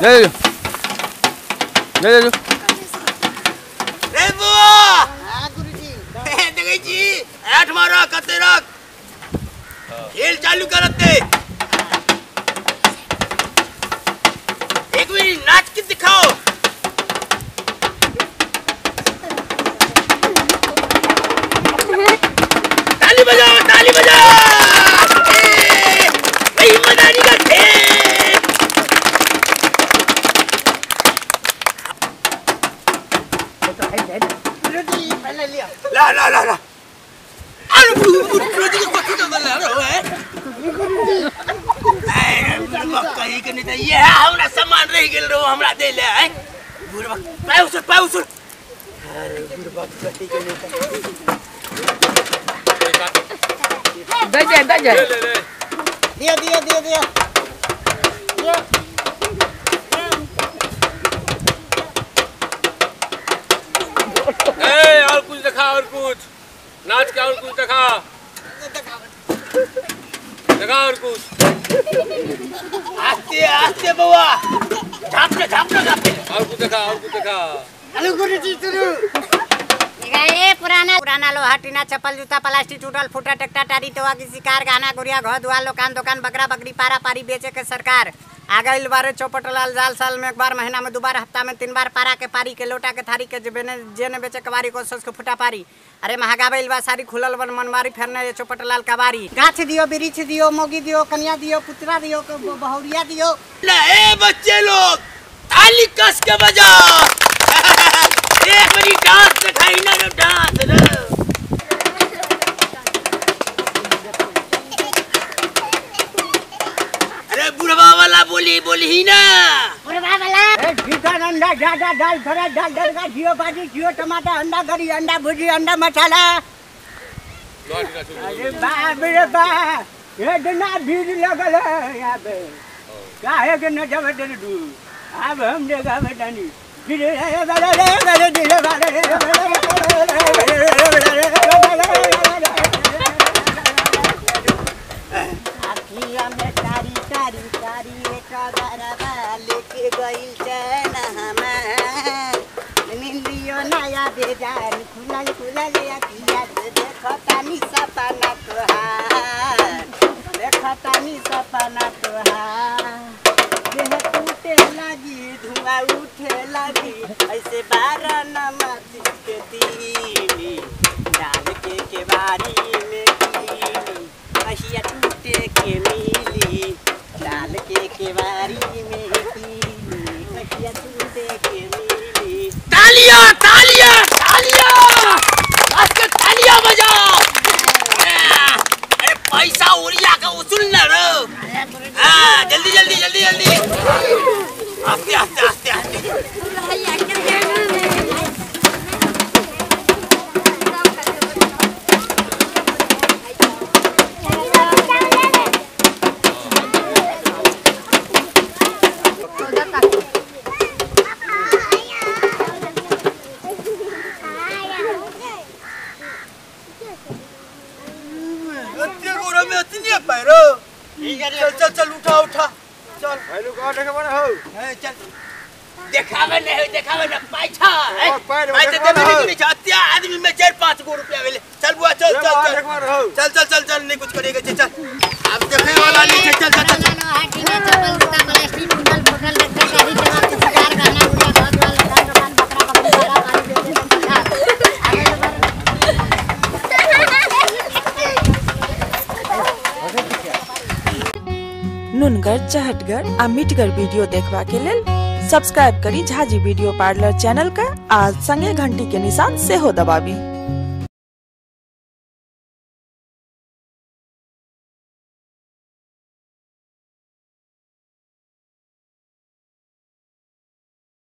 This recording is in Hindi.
ले लो ले लो रे बुआ हां गुरुजी देखै छी 8 मारा कते रख खेल चालू करते एक मिनट नाच के दिखाओ ताली बजाओ भाई मदारी का ला अरे गुरुजी को कथि तो ला रहो है कहीं के नहीं तो ये हमरा सामान रह गेल रहो हमरा दे ले है बुढ़वा पाउ सर अरे बुढ़वा कथि के नहीं दे जा दिया और कुछ दिखा और कुछ नाच का और कुछ दिखा और कुछ आस्ते बुआ झापना और कुछ दिखा हेलो गुरुजी सुनो ये पुराना लोहा टीना चप्पल जूता प्लास्टिक टूटल फूटा ट्रैक्टर टारी टोआ की शिकार गाना गुड़िया घर दुआ दुकान बकरा बकरी पारा पारी बेचे के सरकार आ गई बारे चौपट लाल जाल साल में एक बार महीना में 2 बार हफ्ता में 3 बार पारा के पारी के लोटा के थारी के जेने बेचे कबारी को सोच के फुटा पारी अरे महगा बैल बा सारी खुलल बन मनमारी फेरने ये चौपट लाल कबारी गाछ दियो बिरिछ दियो मोगी दियो कन्या दियो पुत्रा दियो बहुरिया दियो ए बच्चे लोग ताली कस के बजाओ एक बड़ी डांस दिखाई ना डांस अरे बुढ़वा वाला बोली ही ना बुढ़वा वाला चिकन अंडा ज्यादा दाल थोड़ा दाल का जियो भाजी जियो टमाटर अंडा करी अंडा भुजी अंडा मसाला अरे बाप रे बाप ये इतना भीड़ लगल है यहाँ पे काहे के न जावे डू अब हम देखा बेटानी लेके गइल चैन हमार निंदियो नया बेजान खुलल अखिया से देखतानी सपना तोहार देह टूटे लगी धुआं उठे लगी ऐसे 12 नमक के दीनी डाल के केवारी में कीनी कहिया टूटे के मिली डाल के केवारी में कीनी कहिया टूटे के मिली तालियां आज के तालियां बजाओ अरे पैसा उड़िया का उसूल ना रो हां जल्दी आस्ते चल उठा चल भाईलू का देखावा ना हो चल देखावे ना पैसा है पैसा देबे नहीं चाहते आदमी में 4-5 गो रुपया मिले चल बुआ चल नहीं कुछ करेगा चल अब देखे वाला नहीं चल हाटीना चप्पल जूता प्लास्टिक टूटल फूटल ट्रैक्टर गाड़ी टोआ की शिकार गाना गुड़िया घर दुकान बकरा बकरी पारा पारी बेचे के सरकार नुनगर चहटगर आ मिटगर वीडियो देखबा के लेल सब्सक्राइब करी झाजी वीडियो पार्लर चैनल का आज संगे घंटी के निशान से हो दबाबी।